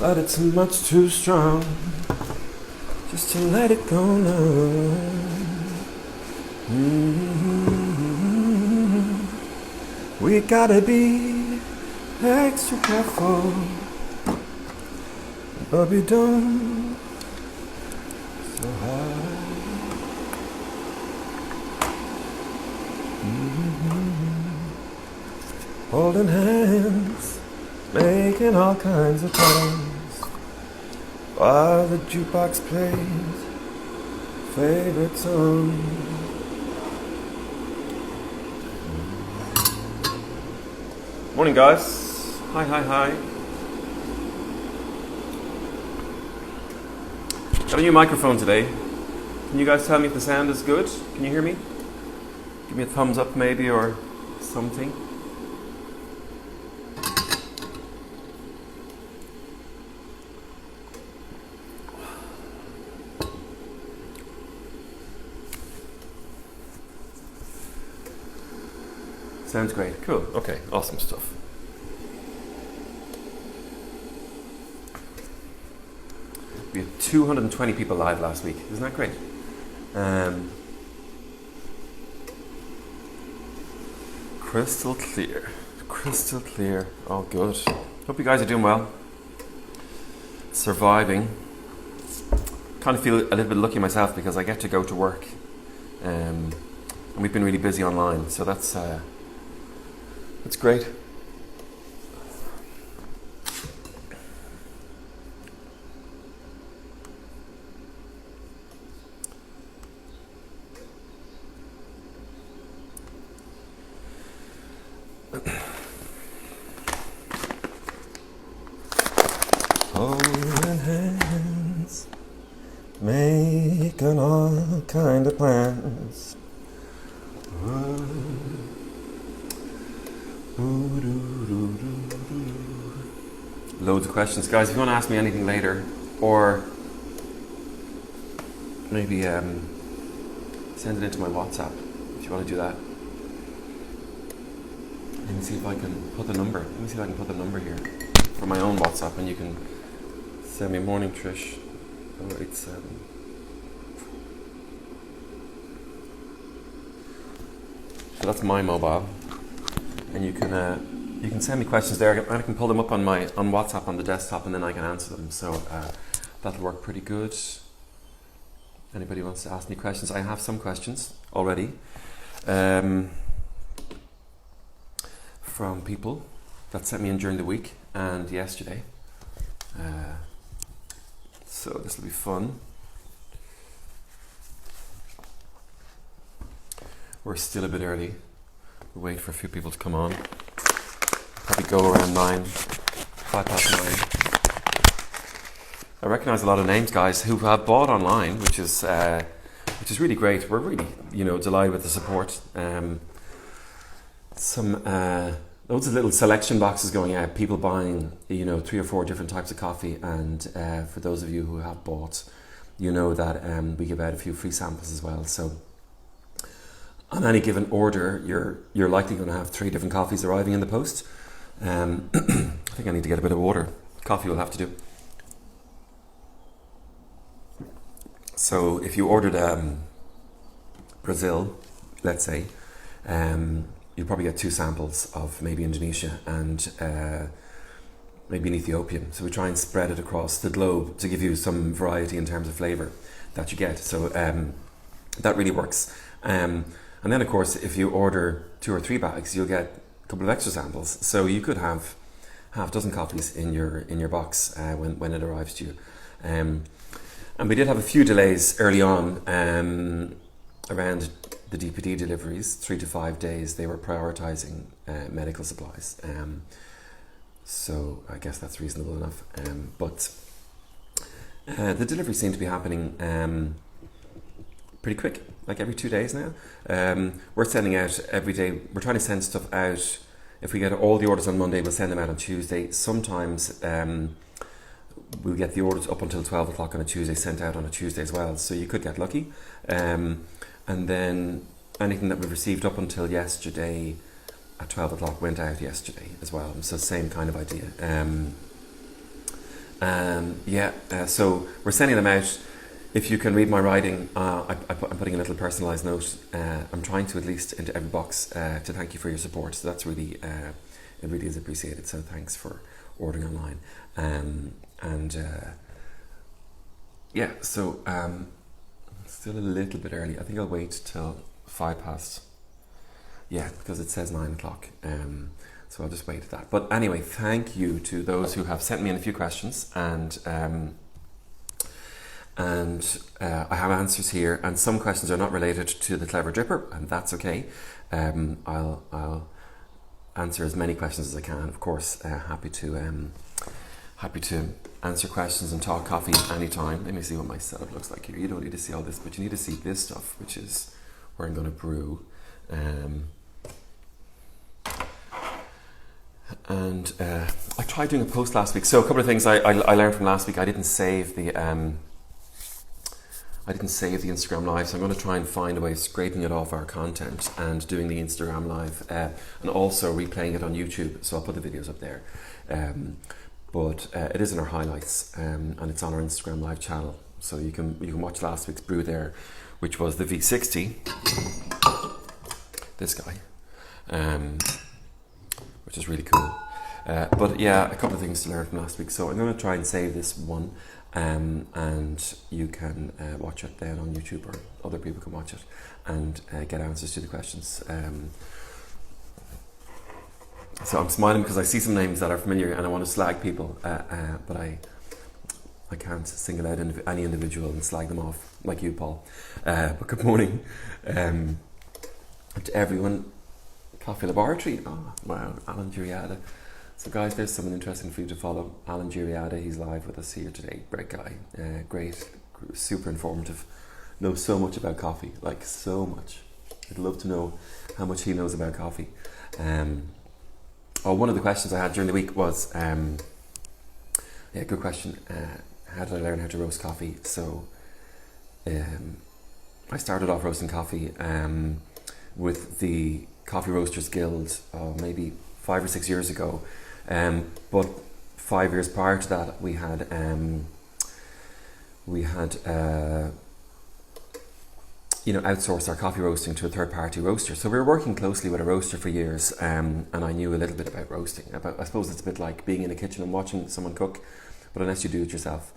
but it's much too strong just to let it go now. We gotta be extra careful, but we don't so hard. Holding hands, making all kinds of plans, while the jukebox plays favorite song. Morning, guys. Hi. Got a new microphone today. Can you guys tell me if the sound is good? Can you hear me? Give me a thumbs up maybe, or something. Sounds great. Cool. Okay. Awesome stuff. We had 220 people live last week. Isn't that great? Crystal clear. Crystal clear. All good. Hope you guys are doing well. Surviving. Kind of feel a little bit lucky myself because I get to go to work. And we've been really busy online. So that's great. Holding hands, making all kind of plans. Loads of questions, guys. If you want to ask me anything later, or maybe send it into my WhatsApp if you want to do that. Let me see if I can put the number. Let me see if I can put the number here for my own WhatsApp, and you can send me morning Trish 087. So that's my mobile, and you can send me questions there, and I can pull them up on WhatsApp on the desktop, and then I can answer them. So that'll work pretty good. Anybody wants to ask me questions? I have some questions already from people that sent me in during the week and yesterday. So this will be fun. We're still a bit early. We'll wait for a few people to come on. Probably go around 9:05. I recognise a lot of names, guys, who have bought online, which is really great. We're really, delighted with the support. Some loads of little selection boxes going out. People buying, 3 or 4 different types of coffee, and for those of you who have bought, that we give out a few free samples as well. So on any given order, you're likely going to have 3 different coffees arriving in the post. I think I need to get a bit of water. Coffee will have to do. So if you ordered Brazil, let's say, you'll probably get 2 samples of maybe Indonesia and maybe an Ethiopian. So we try and spread it across the globe to give you some variety in terms of flavour that you get. So that really works. And then, of course, if you order 2 or 3 bags, you'll get a couple of extra samples. So you could have half a dozen coffees in your box when it arrives to you. And we did have a few delays early on around the DPD deliveries, 3 to 5 days. They were prioritising medical supplies. So I guess that's reasonable enough. But the delivery seemed to be happening pretty quick, like every 2 days now. We're sending out every day. We're trying to send stuff out. If we get all the orders on Monday, we'll send them out on Tuesday. Sometimes we'll get the orders up until 12 o'clock on a Tuesday sent out on a Tuesday as well. So you could get lucky. And then anything that we've received up until yesterday at 12 o'clock went out yesterday as well. So same kind of idea. So we're sending them out. If you can read my writing, I'm putting a little personalised note. I'm trying to at least into every box to thank you for your support. So that's really, it really is appreciated. So thanks for ordering online. Still a little bit early. I think I'll wait till 5 past. Yeah, because it says 9 o'clock. So I'll just wait at that. But anyway, thank you to those who have sent me in a few questions, and I have answers here, and some questions are not related to the Clever Dripper, and that's okay. I'll answer as many questions as I can. Of course, happy to answer questions and talk coffee anytime. Let me see what my setup looks like here. You don't need to see all this, but you need to see this stuff, which is where I'm going to brew. I tried doing a post last week. So a couple of things I learned from last week. I didn't save the Instagram live, so I'm going to try and find a way of scraping it off our content and doing the Instagram live, and also replaying it on YouTube. So I'll put the videos up there. But it is in our highlights, and it's on our Instagram live channel. So you can watch last week's brew there, which was the V60. This guy. Which is really cool. But yeah, a couple of things to learn from last week. So I'm going to try and save this one, and you can watch it then on YouTube, or other people can watch it and get answers to the questions. So I'm smiling because I see some names that are familiar and I want to slag people, but I can't single out any individual and slag them off like you, Paul. But good morning to everyone. Coffee Laboratory. Oh, wow, Alan Giriada. So guys, there's someone interesting for you to follow. Alan Giriada, he's live with us here today. Great guy, great, super informative. Knows so much about coffee, like so much. I'd love to know how much he knows about coffee. One of the questions I had during the week was, good question. How did I learn how to roast coffee? So I started off roasting coffee with the Coffee Roasters Guild maybe 5 or 6 years ago, but 5 years prior to that we had outsourced our coffee roasting to a third-party roaster. So we were working closely with a roaster for years, and I knew a little bit about roasting. I suppose it's a bit like being in a kitchen and watching someone cook, but unless you do it yourself.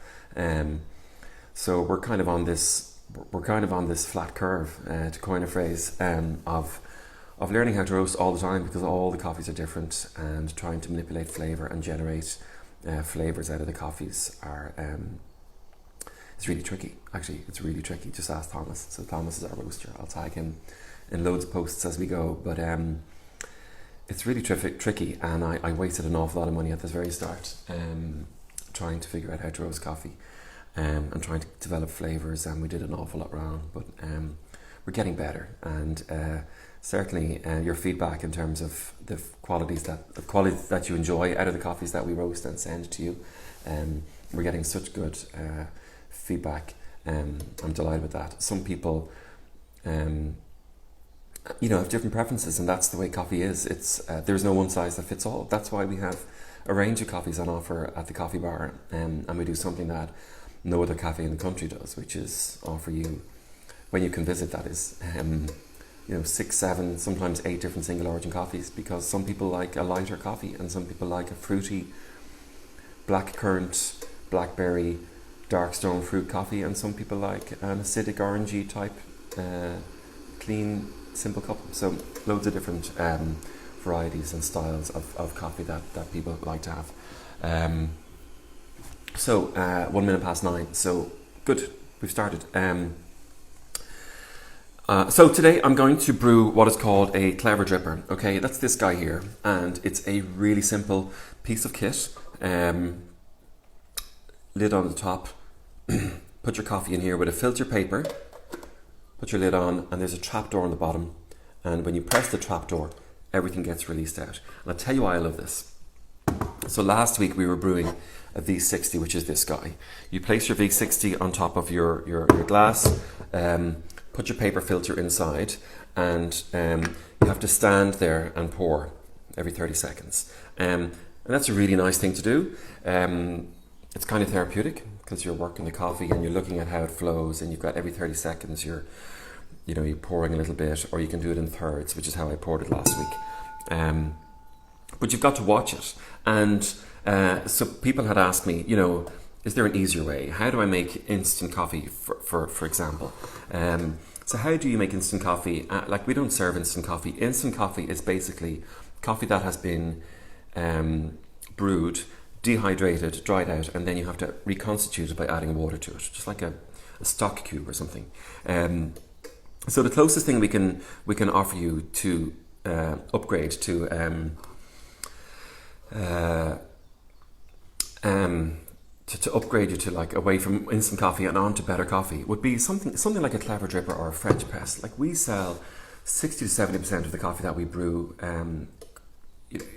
So we're kind of on this flat curve, to coin a phrase, of learning how to roast all the time, because all the coffees are different, and trying to manipulate flavour and generate flavours out of the coffees it's really tricky. Actually, it's really tricky. Just ask Thomas. So Thomas is our roaster. I'll tag him in loads of posts as we go. But it's really tricky, and I wasted an awful lot of money at the very start trying to figure out how to roast coffee and trying to develop flavours, and we did an awful lot wrong. But we're getting better, and certainly your feedback in terms of the qualities that you enjoy out of the coffees that we roast and send to you. We're getting such good feedback. I'm delighted with that. Some people have different preferences, and that's the way coffee is. It's there's no one size that fits all. That's why we have a range of coffees on offer at the coffee bar, and we do something that no other cafe in the country does, which is offer you, when you can visit, that is 6, 7, sometimes 8 different single origin coffees, because some people like a lighter coffee and some people like a fruity black currant, blackberry, dark stone fruit coffee, and some people like an acidic orangey type clean simple cup. So loads of different varieties and styles of coffee that people like to have. 1 minute past 9, so good, we've started. So today I'm going to brew what is called a Clever Dripper. Okay, that's this guy here, and it's a really simple piece of kit. Lid on the top. Put your coffee in here with a filter paper. Put your lid on, and there's a trapdoor on the bottom. And when you press the trapdoor, everything gets released out. And I'll tell you why I love this. So last week we were brewing a V60, which is this guy. You place your V60 on top of your glass. Put your paper filter inside, and you have to stand there and pour every 30 seconds. And that's a really nice thing to do. it's kind of therapeutic because you're working the coffee and you're looking at how it flows, and you've got every 30 seconds you're pouring a little bit, or you can do it in thirds, which is how I poured it last week. But you've got to watch it. And so people had asked me, is there an easier way? How do I make instant coffee, for example? So how do you make instant coffee? We don't serve instant coffee. Instant coffee is basically coffee that has been brewed, dehydrated, dried out, and then you have to reconstitute it by adding water to it, just like a stock cube or something. So the closest thing we can offer you to upgrade to to upgrade you to away from instant coffee and on to better coffee would be something like a Clever Dripper or a French press. We sell 60 to 70% of the coffee that we brew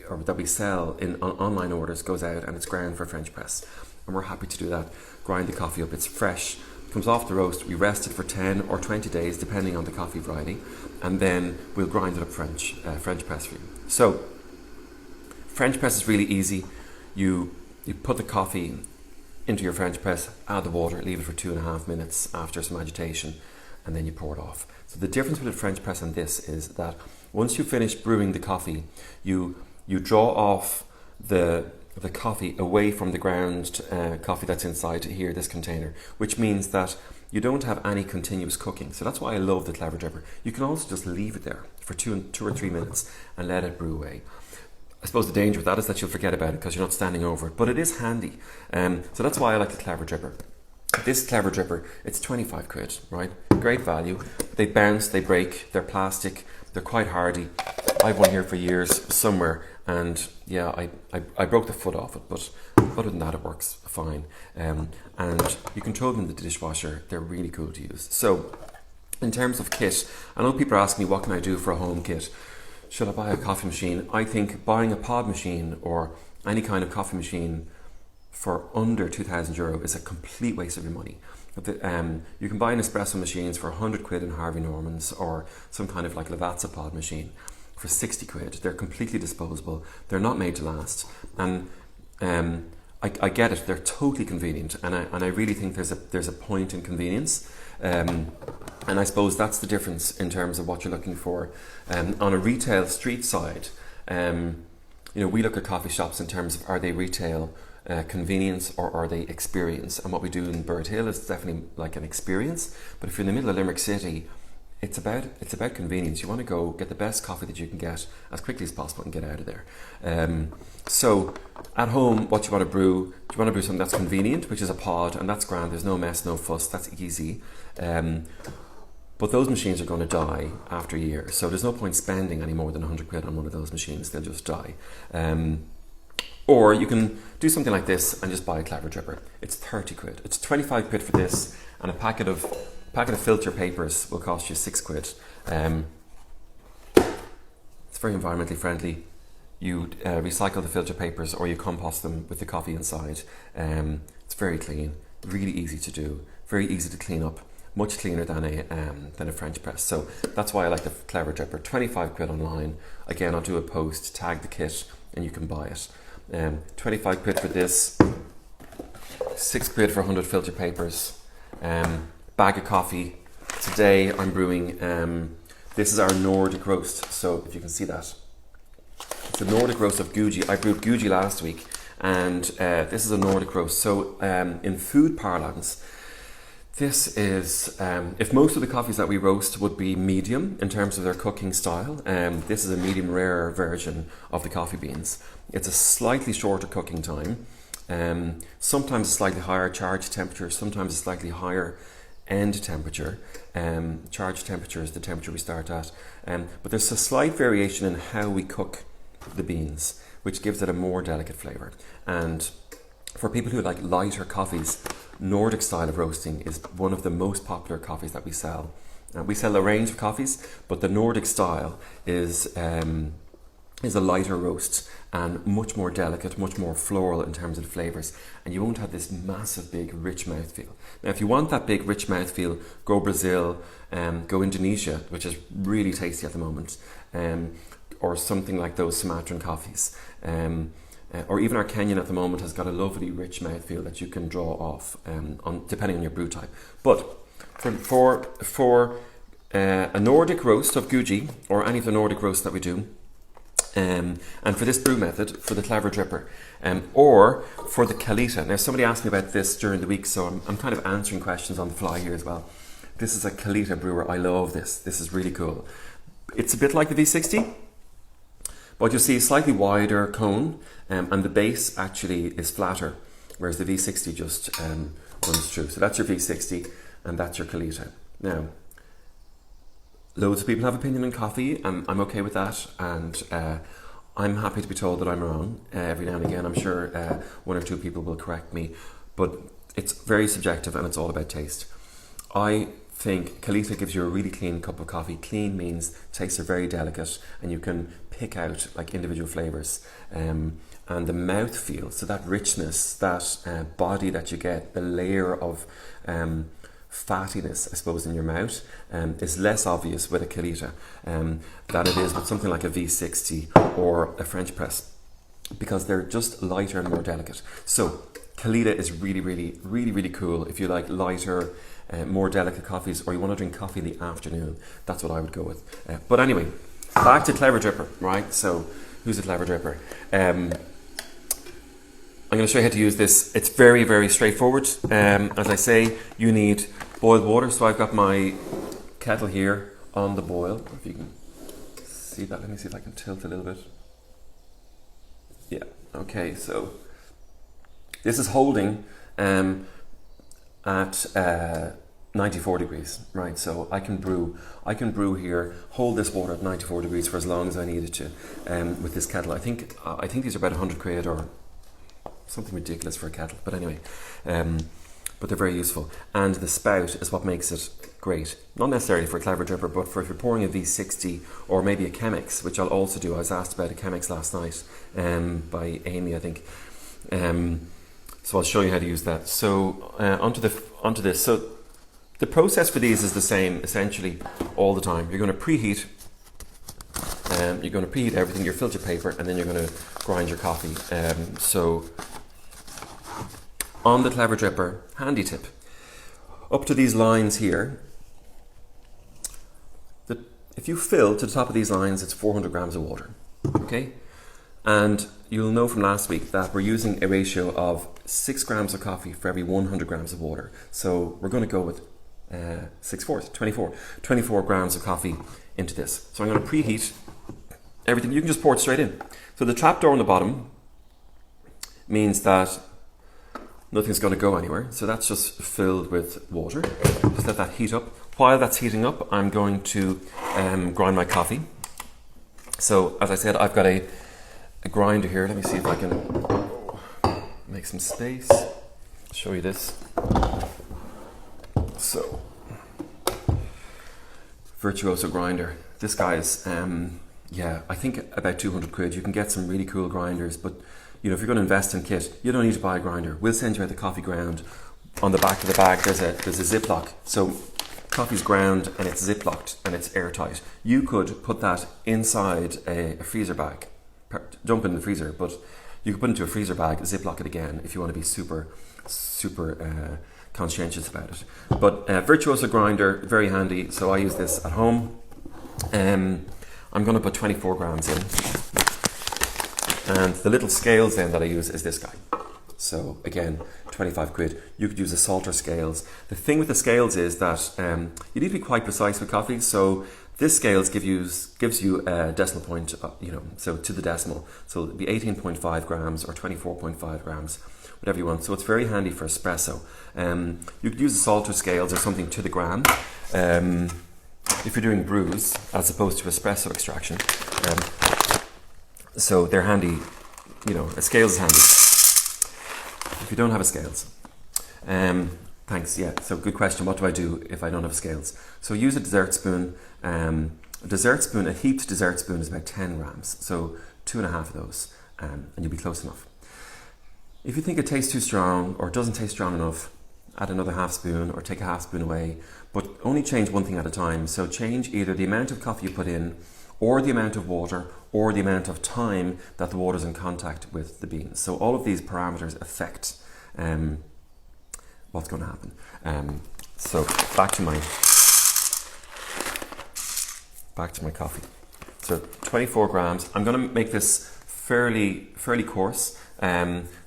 or that we sell in online orders goes out and it's ground for French press, and we're happy to do that. Grind the coffee up, it's fresh, comes off the roast, we rest it for 10 or 20 days depending on the coffee variety, and then we'll grind it up French press for you. So French press is really easy. You put the coffee into your French press, add the water, leave it for 2.5 minutes after some agitation, and then you pour it off. So the difference with a French press and this is that once you finish brewing the coffee, you draw off the coffee away from the ground coffee that's inside here, this container, which means that you don't have any continuous cooking. So that's why I love the Clever Dripper. You can also just leave it there for 2 or 3 minutes and let it brew away. I suppose the danger with that is that you'll forget about it because you're not standing over it, but it is handy. So that's why I like the Clever Dripper. This Clever Dripper, it's 25 quid, right? Great value. They bounce, they break, they're plastic, they're quite hardy. I've one here for years somewhere, and yeah, I broke the foot off it, but other than that, it works fine. And you can throw them in the dishwasher. They're really cool to use. So in terms of kit, I know people are asking me, what can I do for a home kit? Should I buy a coffee machine? I think buying a pod machine or any kind of coffee machine for under €2,000 is a complete waste of your money. You can buy an espresso machines for 100 quid in Harvey Norman's, or some kind of Lavazza pod machine for 60 quid. They're completely disposable. They're not made to last. And I get it. They're totally convenient, and I really think there's a point in convenience. And I suppose that's the difference in terms of what you're looking for. On a retail street side, we look at coffee shops in terms of, are they retail convenience or are they experience? And what we do in Bird Hill is definitely like an experience. But if you're in the middle of Limerick City, it's about convenience. You want to go get the best coffee that you can get as quickly as possible and get out of there. So at home, what you want to brew, you want to brew something that's convenient, which is a pod, and that's grand. There's no mess, no fuss. That's easy. But those machines are going to die after a year, so there's no point spending any more than 100 quid on one of those machines. They'll just die. Or you can do something like this and just buy a Clever Dripper. It's 30 quid. It's 25 quid for this, and a packet of filter papers will cost you 6 quid. It's very environmentally friendly. You recycle the filter papers or you compost them with the coffee inside. It's very clean, really easy to do, very easy to clean up, much cleaner than a French press. So that's why I like the Clever Dripper. 25 quid online. Again, I'll do a post, tag the kit, and you can buy it. 25 quid for this, 6 quid for 100 filter papers, bag of coffee. Today I'm brewing, this is our Nordic roast, so if you can see that. It's a Nordic roast of Guji. I brewed Guji last week, and this is a Nordic roast. So in food parlance, this is, if most of the coffees that we roast would be medium in terms of their cooking style, this is a medium rare version of the coffee beans. It's a slightly shorter cooking time, sometimes a slightly higher charge temperature, sometimes a slightly higher end temperature. Charge temperature is the temperature we start at, but there's a slight variation in how we cook the beans, which gives it a more delicate flavour. And for people who like lighter coffees, Nordic style of roasting is one of the most popular coffees that we sell. We sell a range of coffees, but the Nordic style is a lighter roast and much more delicate, much more floral in terms of the flavours, and you won't have this massive, big, rich mouthfeel. Now, if you want that big, rich mouthfeel, go Brazil, go Indonesia, which is really tasty at the moment, or something like those Sumatran coffees. or even our Kenyan at the moment has got a lovely rich mouthfeel that you can draw off, depending on your brew type. But for a Nordic roast of Guji, or any of the Nordic roasts that we do, and for this brew method, for the Clever Dripper, or for the Kalita. Now, somebody asked me about this during the week, so I'm kind of answering questions on the fly here as well. This is a Kalita brewer. I love this. This is really cool. It's a bit like the V60, but you'll see a slightly wider cone, and the base actually is flatter, whereas the V60 just runs through. So that's your V60, and that's your Kalita. Now, loads of people have opinion on coffee, and I'm okay with that, and I'm happy to be told that I'm wrong every now and again. I'm sure one or two people will correct me, but it's very subjective and it's all about taste. I think Kalita gives you a really clean cup of coffee. Clean means tastes are very delicate, and you can pick out like individual flavours. And the mouthfeel, so that richness, that body that you get, the layer of fattiness, I suppose, in your mouth is less obvious with a Kalita than it is with something like a V60 or a French press, because they're just lighter and more delicate. So Kalita is really, really, really, really cool if you like lighter, more delicate coffees, or you want to drink coffee in the afternoon. That's what I would go with. But anyway, back to Clever Dripper, right? So who's a Clever Dripper? I'm going to show you how to use this. It's very, very straightforward. As I say, you need boiled water. So I've got my kettle here on the boil. If you can see that, let me see if I can tilt a little bit. Yeah, okay, so this is holding at 94 degrees, right? So I can brew here, hold this water at 94 degrees for as long as I need it to with this kettle. I think these are about 100 quid or something ridiculous for a kettle, but anyway, but they're very useful. And the spout is what makes it great. Not necessarily for a Clever Dripper, but for if you're pouring a V60 or maybe a Chemex, which I'll also do. I was asked about a Chemex last night by Amy, I think. So I'll show you how to use that. So onto this. So the process for these is the same essentially all the time. You're going to preheat. You're going to preheat everything, your filter paper, and then you're going to grind your coffee. So on the Clever Dripper, handy tip. Up to these lines here, if you fill to the top of these lines, it's 400 grams of water. Okay? And you'll know from last week that we're using a ratio of 6 grams of coffee for every 100 grams of water. So we're going to go with 24 grams of coffee into this. So I'm going to preheat everything. You can just pour it straight in. So the trapdoor on the bottom means that nothing's going to go anywhere. So that's just filled with water. Just let that heat up. While that's heating up, I'm going to grind my coffee. So as I said, I've got a grinder here. Let me see if I can make some space. Show you this. So, Virtuoso grinder. This guy's, I think about 200 quid. You can get some really cool grinders, but you know, if you're going to invest in kit, you don't need to buy a grinder. We'll send you out the coffee ground. On the back of the bag, there's a Ziploc. So coffee's ground and it's Ziplocked and it's airtight. You could put that inside a freezer bag. Dump it in the freezer, but you could put it into a freezer bag, Ziploc it again if you want to be super conscientious about it. But Virtuoso grinder, very handy. So I use this at home. I'm going to put 24 grams in. And the little scales then that I use is this guy. So again, 25 quid. You could use the Salter scales. The thing with the scales is that you need to be quite precise with coffee. So this scales gives you a decimal point, so to the decimal. So it'd be 18.5 grams or 24.5 grams, whatever you want. So it's very handy for espresso. You could use the Salter scales or something to the gram if you're doing brews as opposed to espresso extraction. So they're handy, a scales is handy. If you don't have a scales. Thanks, yeah. So good question. What do I do if I don't have scales? So use a dessert spoon. A heaped dessert spoon is about 10 grams. So 2.5 of those, and you'll be close enough. If you think it tastes too strong or doesn't taste strong enough, add another half spoon or take a half spoon away, but only change one thing at a time. So change either the amount of coffee you put in or the amount of water, or the amount of time that the water is in contact with the beans. So all of these parameters affect what's going to happen. So back to my coffee. So 24 grams. I'm going to make this fairly coarse.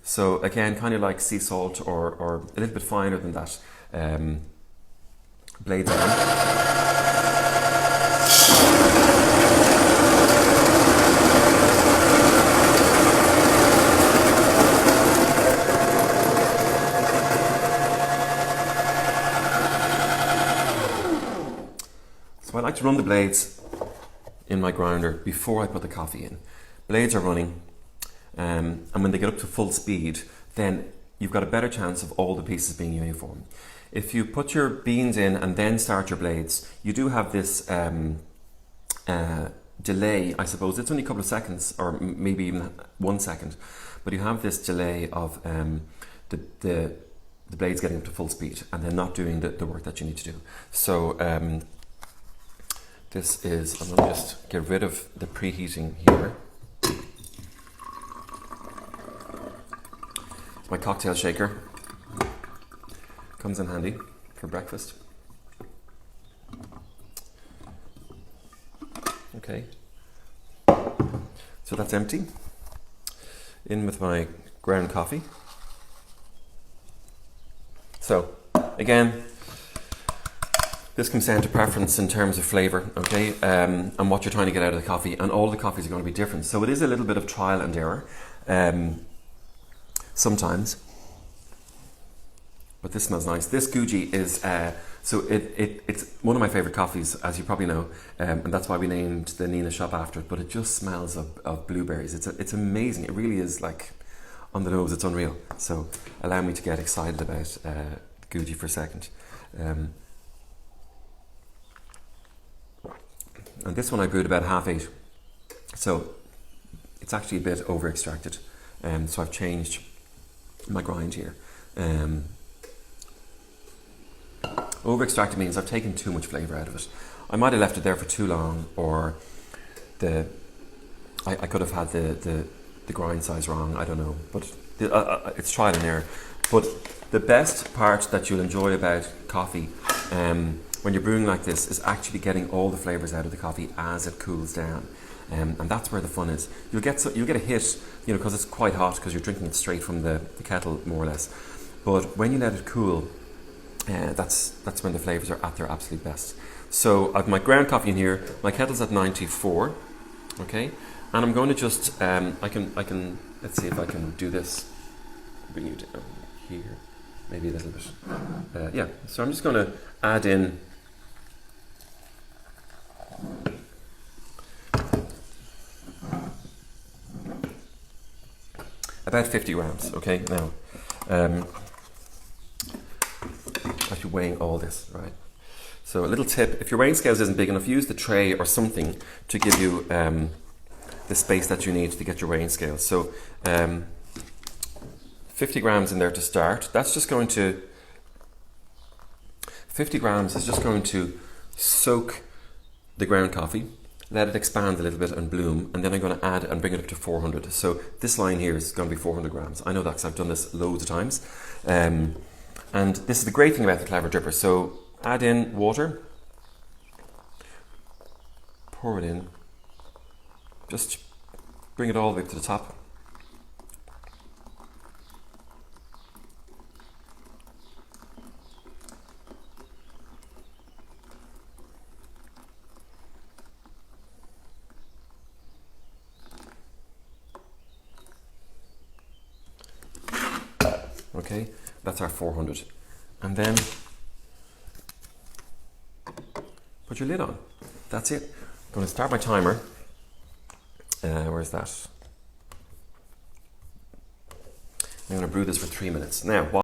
So again, kind of like sea salt or a little bit finer than that. Blades on. So I like to run the blades in my grinder before I put the coffee in. Blades are running, and when they get up to full speed, then you've got a better chance of all the pieces being uniform. If you put your beans in and then start your blades, you do have this delay, I suppose. It's only a couple of seconds, or maybe even 1 second, but you have this delay of the blades getting up to full speed and then not doing the work that you need to do. So I'm going to just get rid of the preheating here. My cocktail shaker comes in handy for breakfast. Okay, so that's empty. In with my ground coffee. So again, this comes down to preference in terms of flavour, okay, and what you're trying to get out of the coffee, and all the coffees are going to be different. So it is a little bit of trial and error sometimes, but this smells nice. This Guji is, it's one of my favourite coffees, as you probably know, and that's why we named the Nina shop after it, but it just smells of blueberries. It's amazing. It really is like on the nose, it's unreal. So allow me to get excited about Guji for a second. And this one I brewed about 8:30, so it's actually a bit over extracted. So I've changed my grind here. Over extracted means I've taken too much flavour out of it. I might have left it there for too long, or I could have had the grind size wrong, I don't know, but it's trial and error. But the best part that you'll enjoy about coffee when you're brewing like this is actually getting all the flavours out of the coffee as it cools down, and that's where the fun is. You'll get a hit, because it's quite hot, because you're drinking it straight from the kettle more or less. But when you let it cool, that's when the flavours are at their absolute best. So I've my ground coffee in here. My kettle's at 94, okay, and I'm going to just I can let's see if I can do this. Bring you down here, maybe a little bit. Yeah. So I'm just going to add in about 50 grams. Okay. Now, I should weighing all this, right? So a little tip: if your weighing scales isn't big enough, use the tray or something to give you the space that you need to get your weighing scales. So 50 grams in there to start. That's just going to 50 grams is just going to soak the ground coffee, let it expand a little bit and bloom, and then I'm going to add and bring it up to 400. So this line here is going to be 400 grams. I know that because I've done this loads of times. And this is the great thing about the Clever Dripper. So add in water, pour it in, just bring it all the way to the top. Okay, that's our 400. And then put your lid on. That's it. I'm going to start my timer. Where's that? I'm going to brew this for 3 minutes. Now,